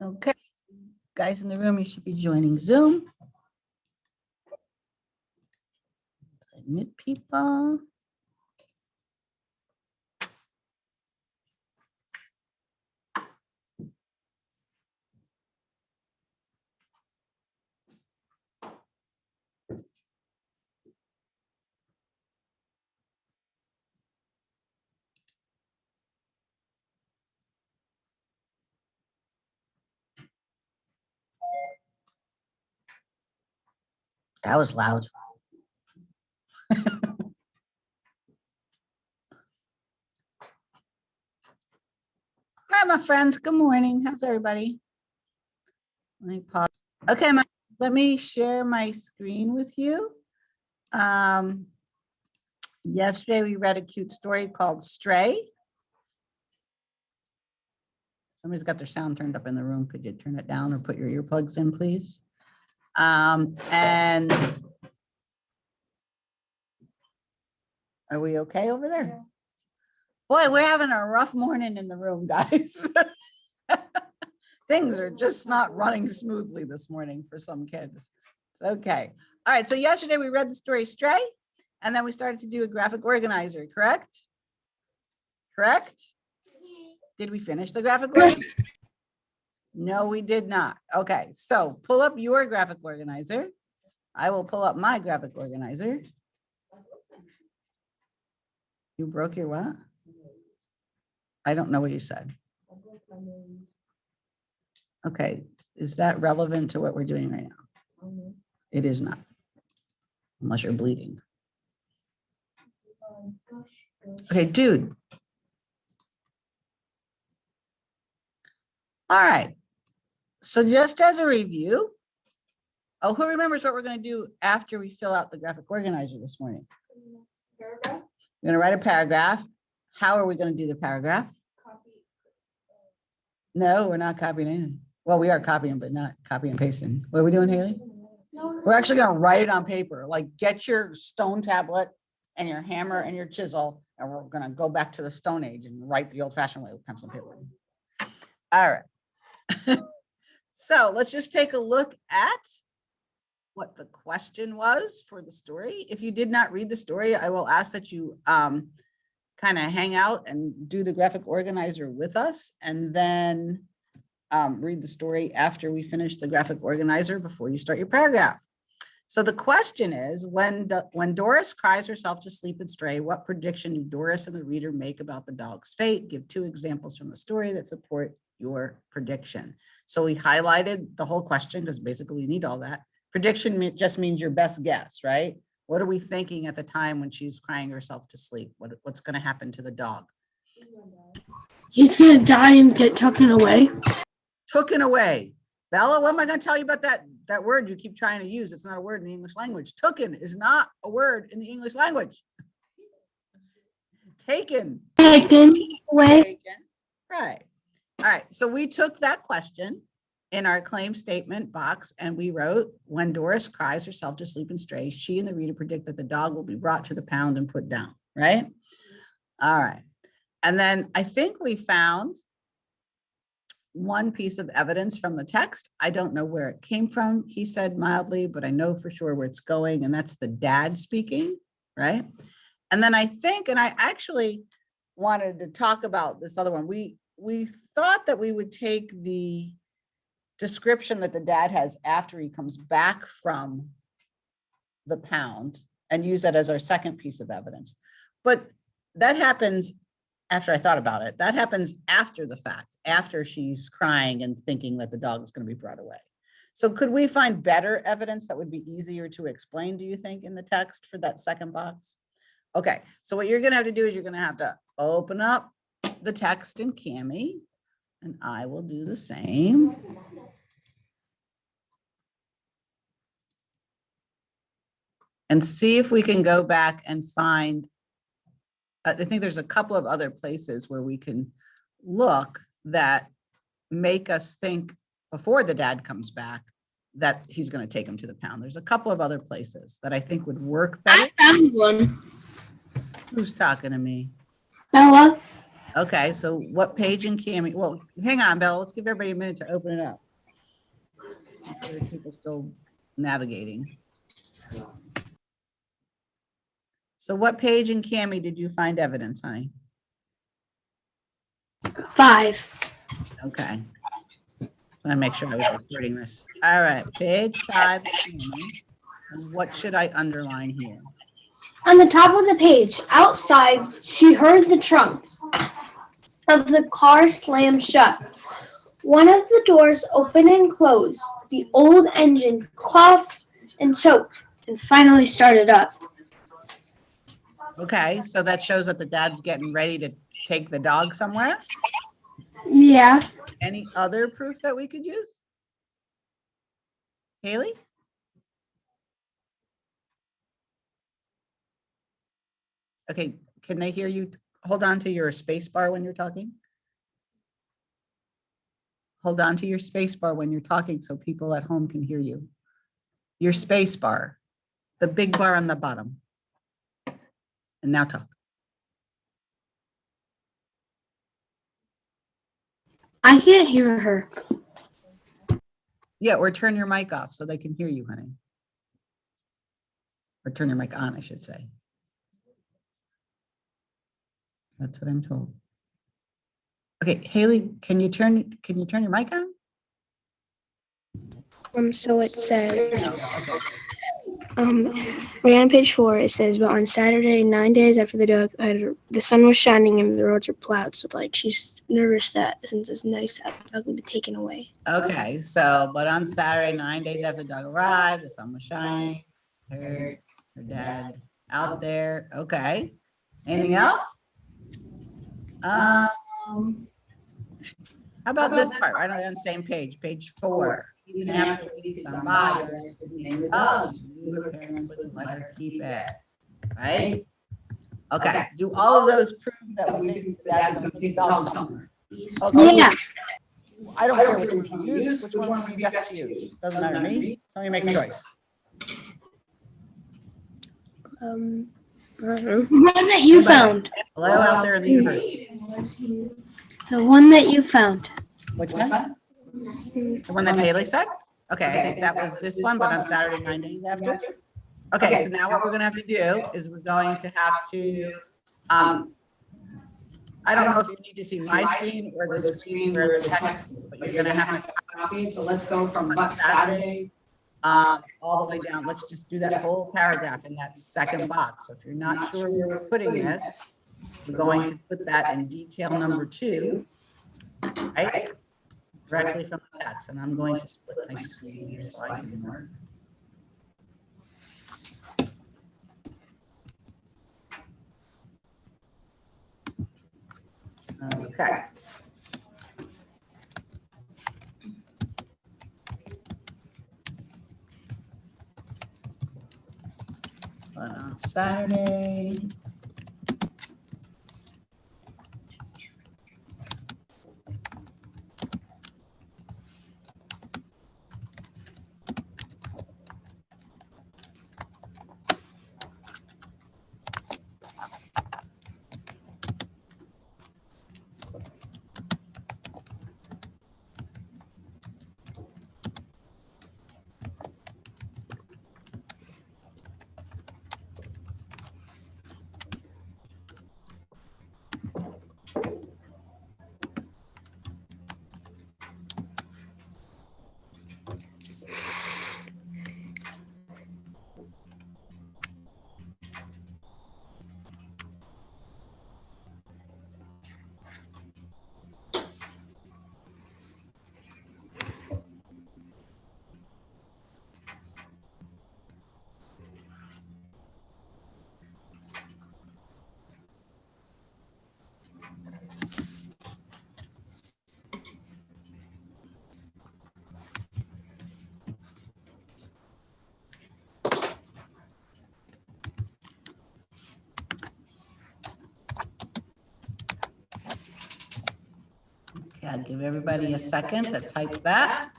Okay, guys in the room, you should be joining Zoom. Admit people. That was loud. Hi, my friends. Good morning. How's everybody? Let me pause. Okay, let me share my screen with you. Yesterday we read a cute story called Stray. Somebody's got their sound turned up in the room. Could you turn it down or put your earplugs in, please? And are we okay over there? Yeah. Boy, we're having a rough morning in the room, guys. Things are just not running smoothly this morning for some kids. It's okay. All right. So yesterday we read the story Stray, and then we started to do a graphic organizer, correct? Correct? Did we finish the graphic organizer? No, we did not. Okay. So pull up your graphic organizer. I will pull up my graphic organizer. You broke your what? I don't know what you said. Okay, is that relevant to what we're doing right now? It is not, unless you're bleeding. Okay, dude. All right, so just as a review, who remembers what we're going to do after we fill out the graphic organizer this morning? Paragraph. We're going to write a paragraph. How are we going to do the paragraph? Copy. No, we're not copying anything. Well, we are copying, but not copy and pasting. What are we doing, Haley? No. We're actually going to write it on paper. Like, get your stone tablet and your hammer and your chisel, and we're going to go back to the Stone Age and write the old-fashioned way with pencil and paper. All right. So let's just take a look at what the question was for the story. If you did not read the story, I will ask that you kind of hang out and do the graphic organizer with us, and then read the story after we finish the graphic organizer before you start your paragraph. So the question is, when Doris cries herself to sleep and stray, what prediction do Doris and the reader make about the dog's fate? Give 2 examples from the story that support your prediction. So we highlighted the whole question because basically we need all that. Prediction just means your best guess, right? What are we thinking at the time when she's crying herself to sleep? What's going to happen to the dog? He's going to die and get taken away. Taken away. Bella, what am I going to tell you about that word you keep trying to use? It's not a word in the English language. Taken is not a word in the English language. Taken. Taken away. Taken. Right. All right. So we took that question in our claim statement box and we wrote, when Doris cries herself to sleep and stray, she and the reader predict that the dog will be brought to the pound and put down. Right. All right. And then I think we found one piece of evidence from the text. I don't know where it came from. He said mildly, but I know for sure where it's going, and that's the dad speaking, right? And then I think, and I actually wanted to talk about this other one. We thought that we would take the description that the dad has after he comes back from the pound and use that as our second piece of evidence. But that happens after I thought about it, that happens after the fact, after she's crying and thinking that the dog is going to be brought away. So could we find better evidence that would be easier to explain, do you think, in the text for that second box? Okay, so what you're going to have to do is you're going to have to open up the text in Cami, and I will do the same. And see if we can go back and find, I think there's a couple of other places where we can look that make us think before the dad comes back that he's going to take him to the pound. There's a couple of other places that I think would work better. I found one. Who's talking to me? Bella. Okay, so what page in Cami? Well, hang on, Bella. Let's give everybody a minute to open it up. There's people still navigating. So what page in Cami did you find evidence, honey? 5. Okay. I want to make sure I was recording this. All right, page 5. And what should I underline here? On the top of the page, outside, she heard the trunk of the car slam shut. One of the doors opened and closed. The old engine coughed and choked and finally started up. Okay, so that shows that the dad's getting ready to take the dog somewhere. Yeah. Any other proof that we could use? Haley? Okay, can they hear you? Hold on to your space bar when you're talking. Hold on to your space bar when you're talking so people at home can hear you. Your space bar, the big bar on the bottom. And now talk. I can't hear her. Yeah, or turn your mic off so they can hear you, honey. Or turn your mic on, I should say. That's what I'm told. Okay, Haley, can you turn your mic on? So it says, Okay. right on page 4, it says, but on Saturday, 9 days after the dog the sun was shining and the roads were plowed. So like she's nervous that since it's nice that the dog will be taken away. Okay, so, but on Saturday, 9 days after the dog arrived, the sun was shining, heard her dad out there. Okay. Anything else? How about this part, right on the same page, page 4. Even after a week gone by, Doris didn't name the dog. She knew her parents wouldn't let her keep it, right? Okay, do all of those prove that we think the dad's gonna take the dog somewhere? Okay. Yeah. I don't care which one you use, which one would be best to use. Doesn't matter to me. So you make a choice. I don't know. One that you Anybody? found. Hello out there in the universe. The one that you found. Which one? The one that Haley said? Okay, I think that was this one, but on Saturday, 9 days after. Okay, so now what we're gonna have to do is we're going to have to, I don't know if you need to see my screen or the screen where the text, is, but you're gonna have to copy. So let's go from what Saturday, all the way down. Let's just do that whole paragraph in that second box. So if you're not sure where we're putting this, we're going to put that in detail number 2, right? Directly from the text, and I'm going to split my screen here so I can work. Okay. But on Saturday. Okay, I'll give everybody a second to type that.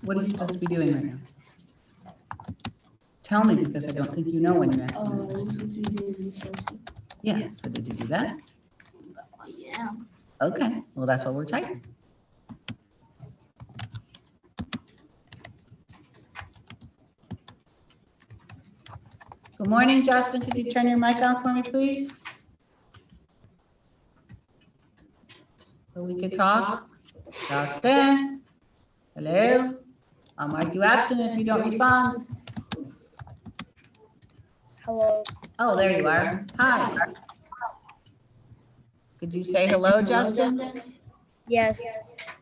What are you supposed to be doing right now? tell me because I don't think you know when you asked me. Yeah, so did you do that? Yeah. Okay, well, that's what we're typing. Good morning, Justin. Could you turn your mic on for me, please? So we can talk. Justin? Hello? I'll mark you absent if you don't respond. Hello. Oh, there you are. Hi. Could you say hello, Justin? Yes.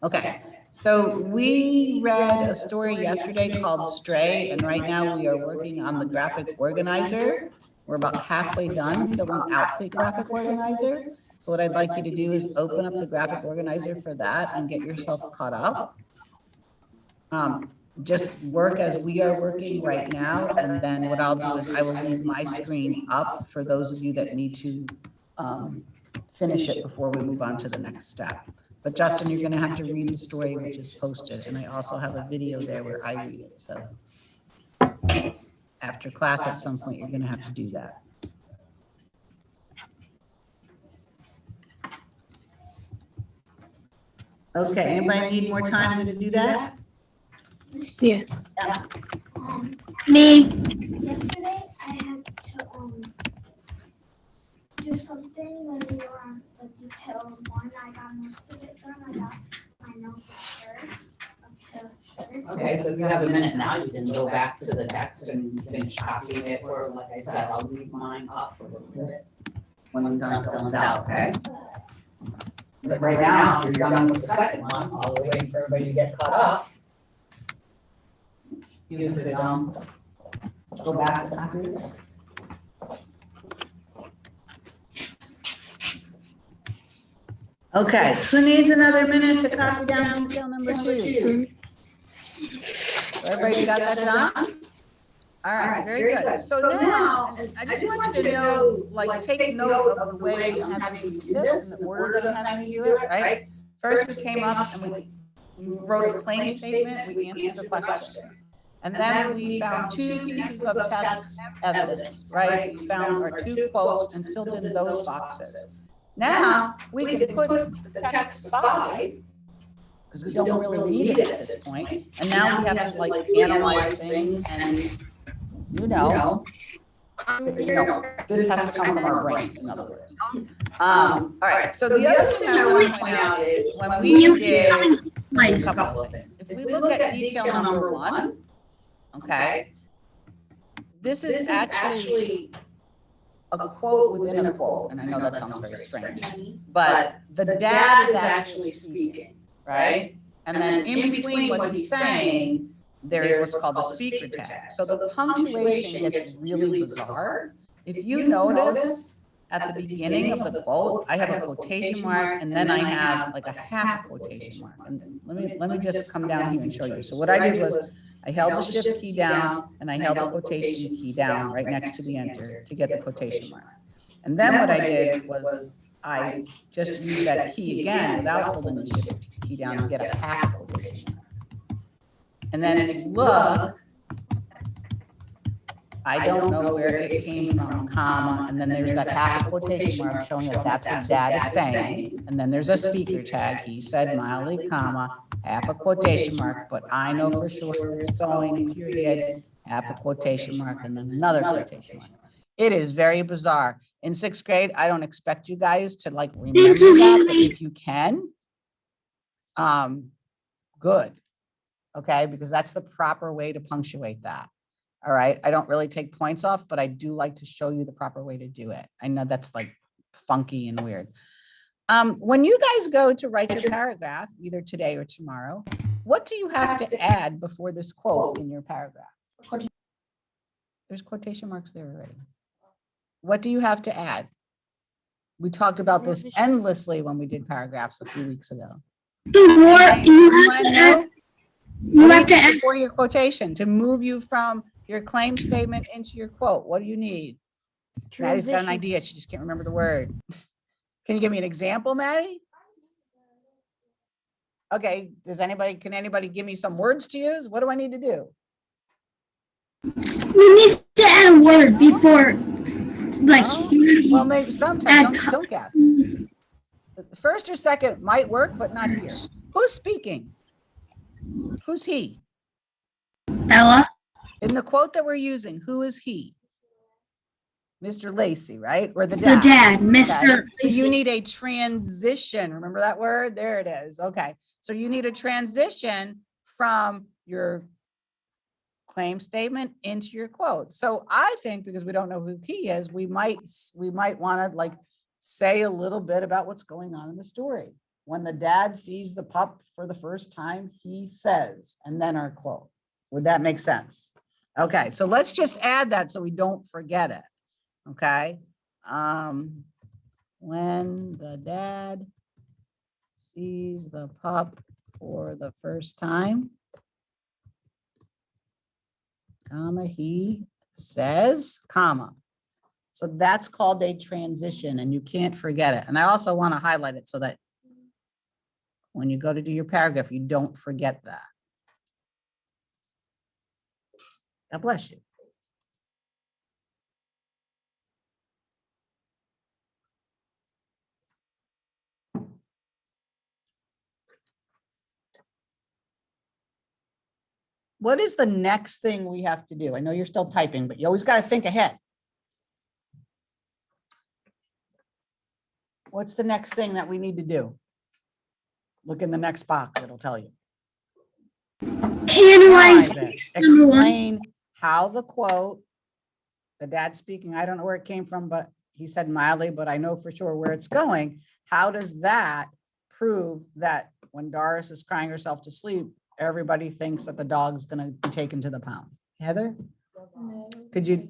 Okay, so we read a story yesterday called Stray, and right now we are working on the graphic organizer. We're about halfway done filling out the graphic organizer. So what I'd like you to do is open up the graphic organizer for that and get yourself caught up. Just work as we are working right now, and then what I'll do is I will leave my screen up for those of you that need to finish it before we move on to the next step. But Justin, you're going to have to read the story which is posted, and I also have a video there where I read it. So after class at some point, you're going to have to do that. Okay, anybody need more time to do that? Yeah. Me. Yesterday, I had to do something when we were on the detail one. I got most of it done. I got my notes up to shirt. Okay, so if you have a minute now, you can go back to the text and finish copying it, or like I said, I'll leave mine up for a little bit when I'm done filling it out, okay? But right now, you're done with the second one, I'll wait for everybody to get caught up. You could, go back to copies. Okay, who needs another minute to copy down detail number 2? Everybody's got that done? All right, very good. So now, I just want you to know, like, take note of the way I'm having you do this and the order that I'm having you do it, right? First, we came up and we wrote a claim statement, we answered the question. And then we found 2 pieces of text evidence, right? We found our 2 quotes and filled in those boxes. Now, we can put the text aside because we don't really need it at this point. And now we have to like analyze things and, you know, this has to come from our brains, in other words. All right, so the other thing I want to point out is when we did a couple of things. If we look at detail number 1, okay, this is actually a quote within a quote, and I know that sounds very strange, but the dad is actually speaking, right? And then in between what he's saying, there's what's called the speaker tag. So the punctuation gets really bizarre. If you notice at the beginning of the quote, I have a quotation mark, and then I have like a half quotation mark. And let me just come down here and show you. So what I did was I held the shift key down and I held the quotation key down right next to the enter to get the quotation mark. And then what I did was I just used that key again without holding the shift key down to get a half quotation mark. And then if you look, I don't know where it came from, comma, and then there's that half quotation mark showing that that's what dad is saying. And then there's a speaker tag. He said mildly, comma, half a quotation mark, but I know for sure where it's going, period, half a quotation mark, and then another quotation mark. It is very bizarre. In 6th grade, I don't expect you guys to like remember that, but if you can, good. Okay, because that's the proper way to punctuate that. All right, I don't really take points off, but I do like to show you the proper way to do it. I know that's like funky and weird. When you guys go to write your paragraph, either today or tomorrow, what do you have to add before this quote in your paragraph? There's quotation marks there already. What do you have to add? We talked about this endlessly when we did paragraphs a few weeks ago. You have to add Before your quotation to move you from your claim statement into your quote. What do you need? Maddie's got an idea. She just can't remember the word. Can you give me an example, Maddie? Okay. Can anybody give me some words to use? What do I need to do? We need to add a word before, like, Oh, well, maybe sometimes, don't guess. The first or second might work, but not here. Who's speaking? Who's he? Bella. In the quote that we're using, who is he? Mr. Lacey, right? Or the The dad? dad, Okay. Mr. So you need a transition. Remember that word? There it is. Okay. So you need a transition from your claim statement into your quote. So I think because we don't know who he is, we might want to like say a little bit about what's going on in the story. When the dad sees the pup for the first time, he says, and then our quote. Would that make sense? Okay, so let's just add that so we don't forget it. Okay. When the dad sees the pup for the first time, comma, he says, comma. So that's called a transition and you can't forget it. And I also want to highlight it so that when you go to do your paragraph, you don't forget that. God bless you. What is the next thing we have to do? I know you're still typing, but you always got to think ahead. What's the next thing that we need to do? Look in the next box, it'll tell you. Analyze. Explain how the quote, the dad speaking, I don't know where it came from, but he said mildly, but I know for sure where it's going. How does that prove that when Doris is crying herself to sleep, everybody thinks that the dog's going to be taken to the pound? Heather, could you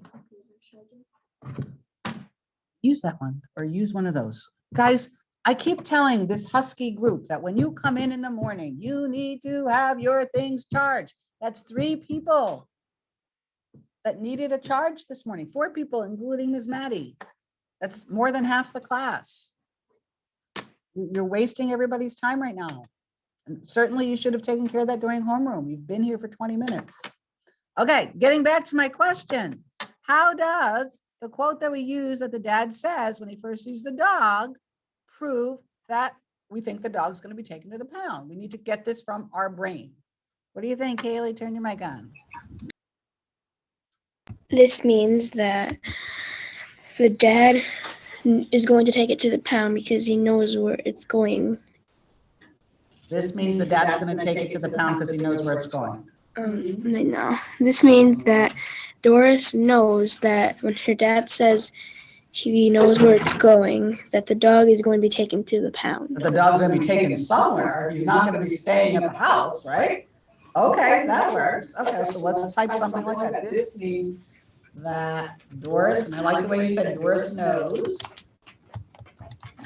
use that one or use one of those? Guys, I keep telling this Husky group that when you come in the morning, you need to have your things charged. That's 3 people that needed a charge this morning, 4 people, including Ms. Maddie. That's more than half the class. You're wasting everybody's time right now. And certainly you should have taken care of that during homeroom. You've been here for 20 minutes. Okay, getting back to my question. How does the quote that we use that the dad says when he first sees the dog prove that we think the dog's going to be taken to the pound? We need to get this from our brain. What do you think, Haley? Turn your mic on. This means that the dad is going to take it to the pound because he knows where it's going. This means the dad's going to take it to the pound because he knows where it's going. No. This means that Doris knows that when her dad says he knows where it's going, that the dog is going to be taken to the pound. But the dog's going to be taken somewhere. He's not going to be staying at the house, right? Okay, that works. Okay, so let's type something like that. This means that Doris, and I like the way you said Doris knows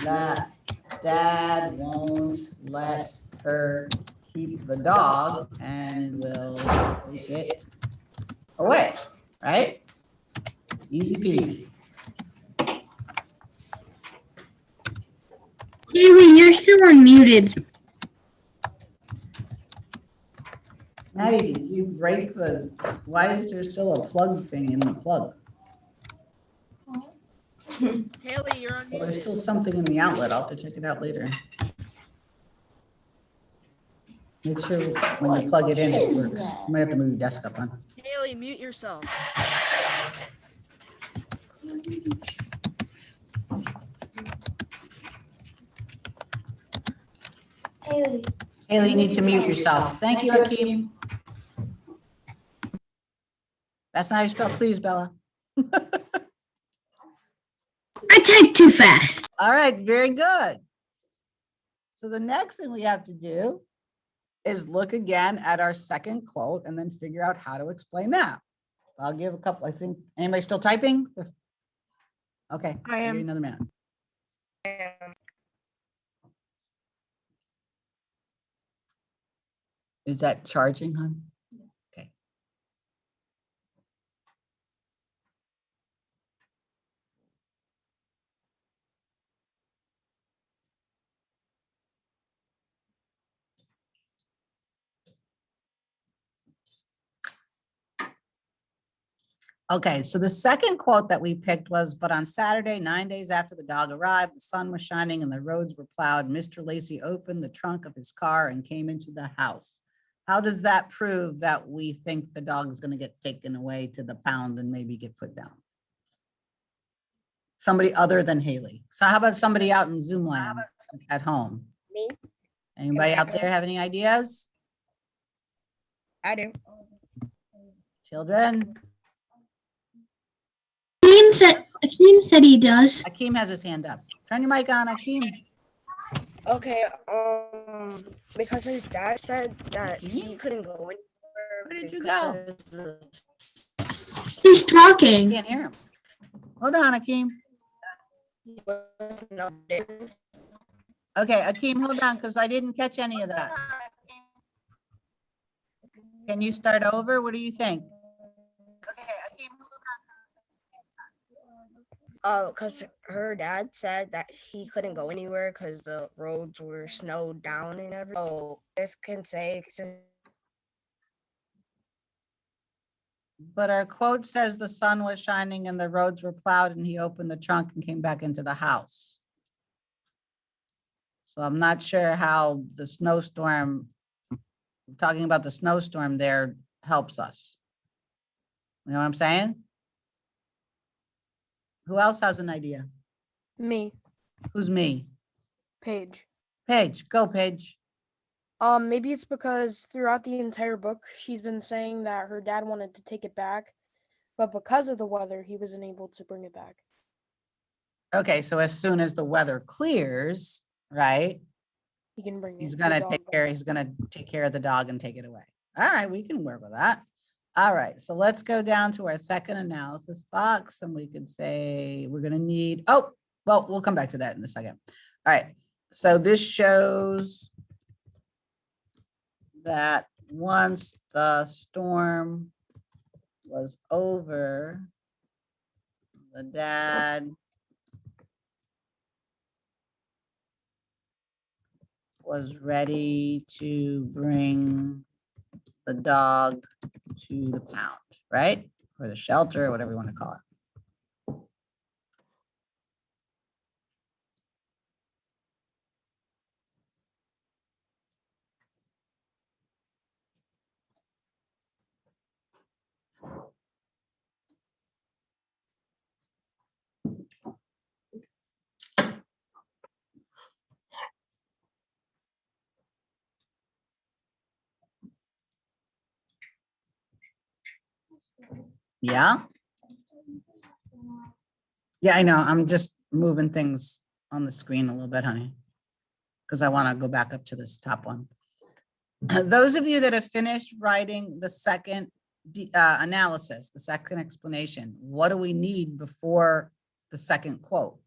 that dad won't let her keep the dog and will take it away, right? Easy peasy. Haley, you're still unmuted. Maddie, did you break the, why is there still a plug thing in the plug? Haley, you're on Well, mute. there's still something in the outlet. I'll have to check it out later. Make sure when you plug it in, it works. You might have to move your desk up, huh? Haley, mute yourself. Haley. Haley, you need to mute yourself. Thank you, Hakeem. That's not how you spell please, Bella. I typed too fast. All right, very good. So the next thing we have to do is look again at our second quote and then figure out how to explain that. I'll give a couple, I think, anybody still typing? Okay. I I'll give am. you another minute. Is that charging, hon? Okay. Okay, so the second quote that we picked was, but on Saturday, 9 days after the dog arrived, the sun was shining and the roads were plowed. Mr. Lacy opened the trunk of his car and came into the house. How does that prove that we think the dog is going to get taken away to the pound and maybe get put down? Somebody other than Haley. So how about somebody out in Zoom land at home? Me? Anybody out there have any ideas? I do. Children? Akeem said he does. Akeem has his hand up. Turn your mic on, Akeem. Okay, because his dad said that Akeem? he couldn't go anywhere. Where did you go? He's talking. Can't hear him. Hold on, Akeem. Okay, Akeem, hold on, because I didn't catch any of that. Can you start over? What do you think? Because her dad said that he couldn't go anywhere because the roads were snowed down and everything. So this can say, But our quote says the sun was shining and the roads were plowed and he opened the trunk and came back into the house. So I'm not sure how the snowstorm, talking about the snowstorm there helps us. You know what I'm saying? Who else has an idea? Me, Who's me? Paige. Paige, go Paige. Maybe it's because throughout the entire book, she's been saying that her dad wanted to take it back, but because of the weather, he wasn't able to bring it back. Okay, so as soon as the weather clears, right? He can bring He's it. gonna the dog take back. care, he's gonna take care of the dog and take it away. All right, we can work with that. All right, so let's go down to our second analysis box and we could say we're gonna need, oh, well, we'll come back to that in a second. All right, so this shows that once the storm was over, the dad was ready to bring the dog to the pound, right? Or the shelter, or whatever you want to call it. Yeah. Yeah, I know. I'm just moving things on the screen a little bit, honey, because I want to go back up to this top one. Those of you that have finished writing the second analysis, the second explanation, what do we need before the second quote?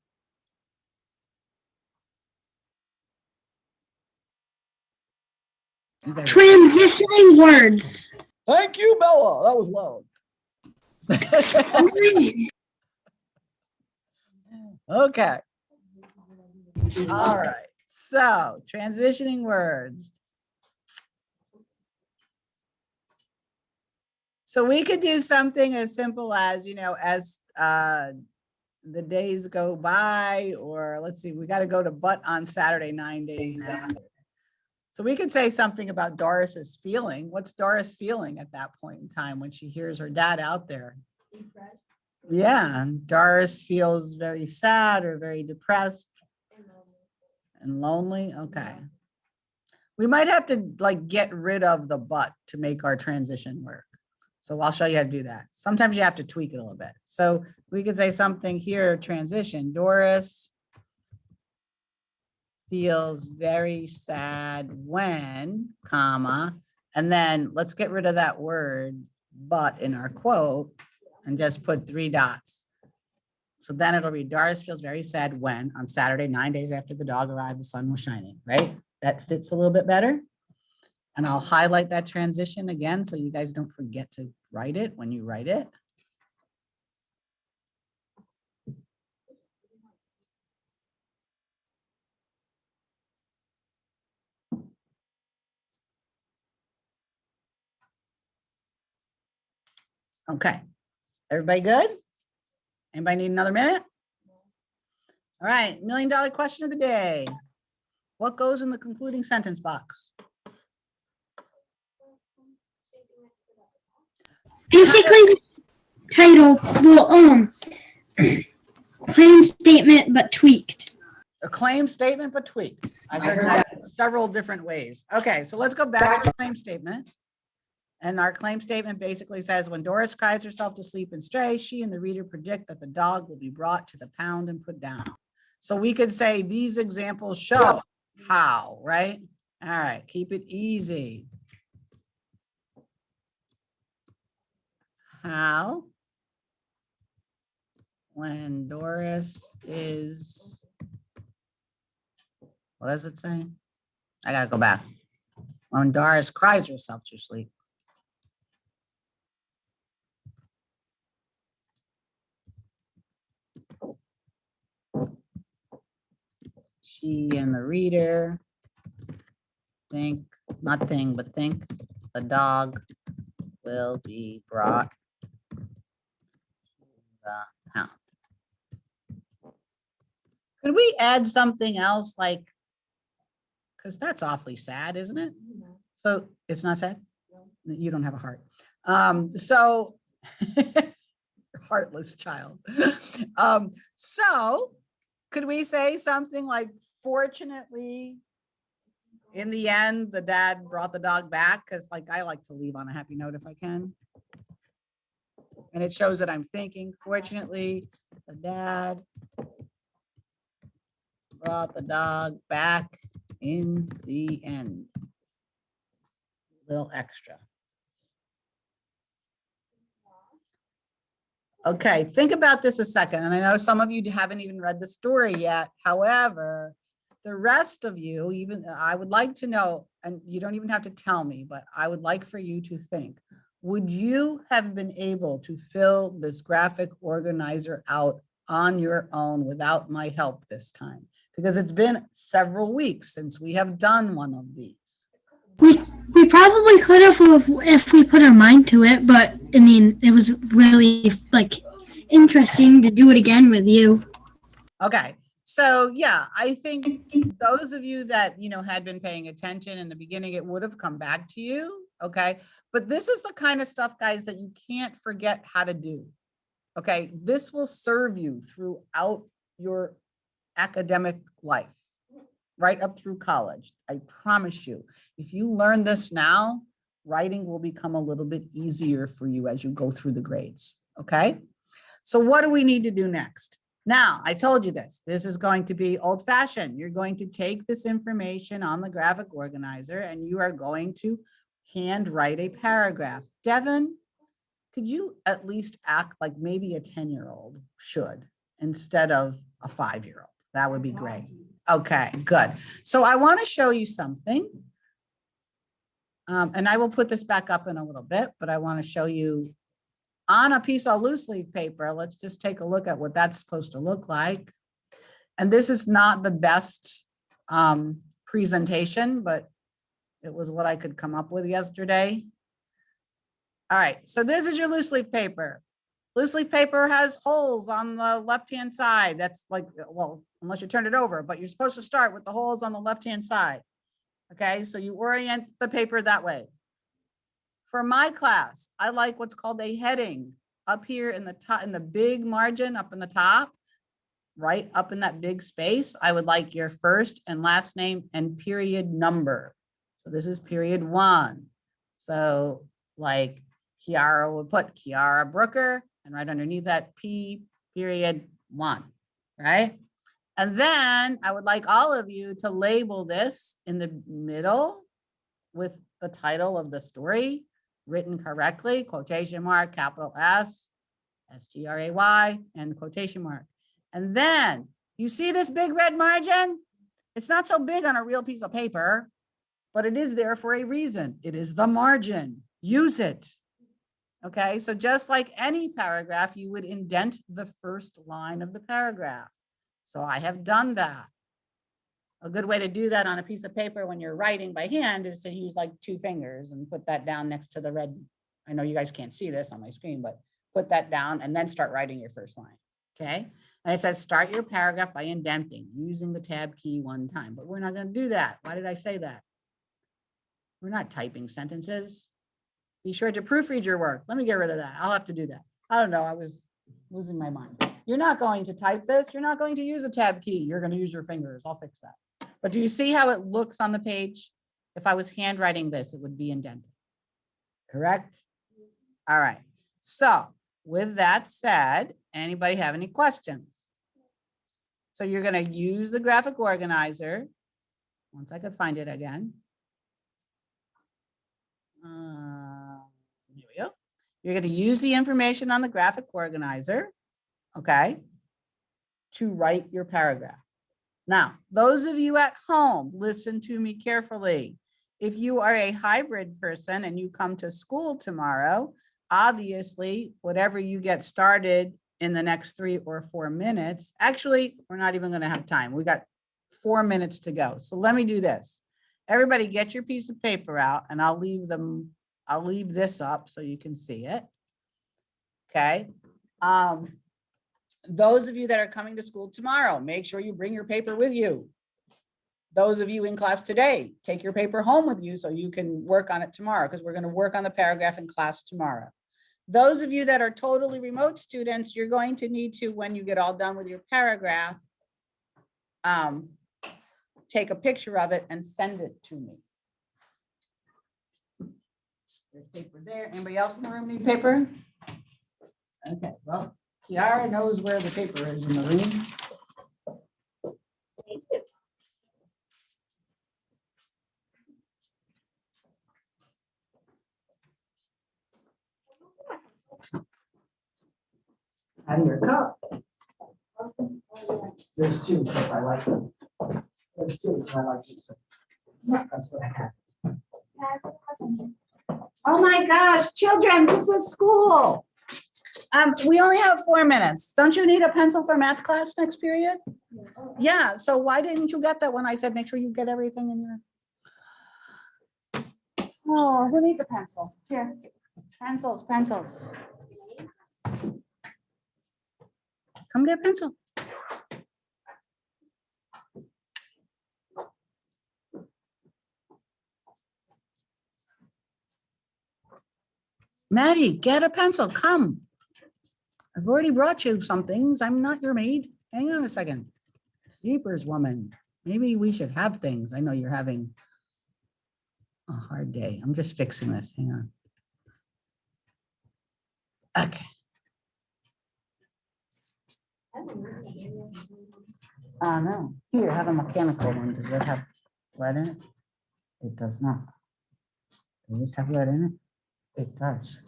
You guys- Transitioning words. Thank you, Bella. That was loud. Okay. All right. So transitioning words. So we could do something as simple as, you know, as the days go by, or let's see, we got to go to but on Saturday, 9 days after. So we could say something about Doris's feeling. What's Doris feeling at that point in time when she hears her dad out there? Yeah, and Doris feels very sad or very depressed and lonely. Okay. We might have to like get rid of the but to make our transition work. So I'll show you how to do that. Sometimes you have to tweak it a little bit. So we could say something here, transition. Doris feels very sad when, comma, and then let's get rid of that word but in our quote and just put 3 dots. So then it'll read, Doris feels very sad when on Saturday, 9 days after the dog arrived, the sun was shining, right? That fits a little bit better. And I'll highlight that transition again so you guys don't forget to write it when you write it. Okay. Everybody good? Anybody need another minute? All right, $1 million question of the day. What goes in the concluding sentence box? Basically, title, well, claim statement, but tweaked. A claim statement, but tweaked. I heard that several different ways. Okay, so let's go back to the claim statement. And our claim statement basically says, when Doris cries herself to sleep and strays, she and the reader predict that the dog will be brought to the pound and put down. So we could say these examples show how, right? All right, keep it easy. How, when Doris is, what does it say? I gotta go back. When Doris cries herself to sleep. She and the reader think, not think, but think the dog will be brought to the pound. Could we add something else like, because that's awfully sad, isn't it? So it's not sad? You don't have a heart. So heartless child. So could we say something like, fortunately, in the end, the dad brought the dog back? Because like I like to leave on a happy note if I can. And it shows that I'm thinking, fortunately, the dad brought the dog back in the end. Little extra. Okay, think about this a second. And I know some of you haven't even read the story yet. However, the rest of you, even I would like to know, and you don't even have to tell me, but I would like for you to think, would you have been able to fill this graphic organizer out on your own without my help this time? Because it's been several weeks since we have done one of these. We probably could have if we put our mind to it, but I mean, it was really like interesting to do it again with you. Okay, so yeah, I think those of you that, had been paying attention in the beginning, it would have come back to you, okay? But this is the kind of stuff, guys, that you can't forget how to do, okay? This will serve you throughout your academic life, right up through college. I promise you, if you learn this now, writing will become a little bit easier for you as you go through the grades, okay? So what do we need to do next? Now, I told you this is going to be old fashioned. You're going to take this information on the graphic organizer and you are going to handwrite a paragraph. Devin, could you at least act like maybe a 10-year-old should instead of a 5-year-old? That would be great. Okay, good. So I want to show you something. And I will put this back up in a little bit, but I want to show you on a piece of loose leaf paper. Let's just take a look at what that's supposed to look like. And this is not the best presentation, but it was what I could come up with yesterday. All right, so this is your loose leaf paper. Loose leaf paper has holes on the left-hand side. That's like, well, unless you turn it over, but you're supposed to start with the holes on the left-hand side. Okay, so you orient the paper that way. For my class, I like what's called a heading up here in the top, in the big margin up in the top, right up in that big space. I would like your first and last name and period number. So this is period 1. So like Kiara would put Kiara Brooker, and right underneath that P period 1, right? And then I would like all of you to label this in the middle with the title of the story written correctly, quotation mark, capital S, S-T-R-A-Y, and quotation mark. And then you see this big red margin? It's not so big on a real piece of paper, but it is there for a reason. It is the margin. Use it. Okay, so just like any paragraph, you would indent the first line of the paragraph. So I have done that. A good way to do that on a piece of paper when you're writing by hand is to use like 2 fingers and put that down next to the red. I know you guys can't see this on my screen, but put that down and then start writing your first line, okay? And it says, start your paragraph by indenting using the tab key one time, but we're not gonna do that. Why did I say that? We're not typing sentences. Be sure to proofread your work. Let me get rid of that. I'll have to do that. I don't know, I was losing my mind. You're not going to type this. You're not going to use a tab key. You're gonna use your fingers. I'll fix that. But do you see how it looks on the page? If I was handwriting this, it would be indented. Correct? All right. So with that said, anybody have any questions? So you're going to use the graphic organizer. Once I could find it again. Here we go. You're going to use the information on the graphic organizer, okay, to write your paragraph. Now, those of you at home, listen to me carefully. If you are a hybrid person and you come to school tomorrow, obviously, whatever you get started in the next 3 or 4 minutes, actually, we're not even going to have time. We got 4 minutes to go. So let me do this. Everybody get your piece of paper out and I'll leave this up so you can see it. Okay. Those of you that are coming to school tomorrow, make sure you bring your paper with you. Those of you in class today, take your paper home with you so you can work on it tomorrow, because we're going to work on the paragraph in class tomorrow. Those of you that are totally remote students, you're going to need to, when you get all done with your paragraph, take a picture of it and send it to me. There's paper there. Anybody else in the room need paper? Okay, well, Kiara knows where the paper is in the room. And your cup. There's 2, because I like them. There's 2, because I like these. Yeah, that's what I have. Oh my gosh, children, this is school. We only have 4 minutes. Don't you need a pencil for math class next period? Yeah, so why didn't you get that when I said make sure you get everything in your. Oh, who needs a pencil? Here, pencils. Come get a pencil. Maddie, get a pencil, come. I've already brought you some things. I'm not your maid. Hang on a second. Jeepers, woman. Maybe we should have things. I know you're having a hard day. I'm just fixing this. Hang on. Okay. No. Here, have a mechanical one. Does that have lead in it? It does not. Does this have lead in it? It does.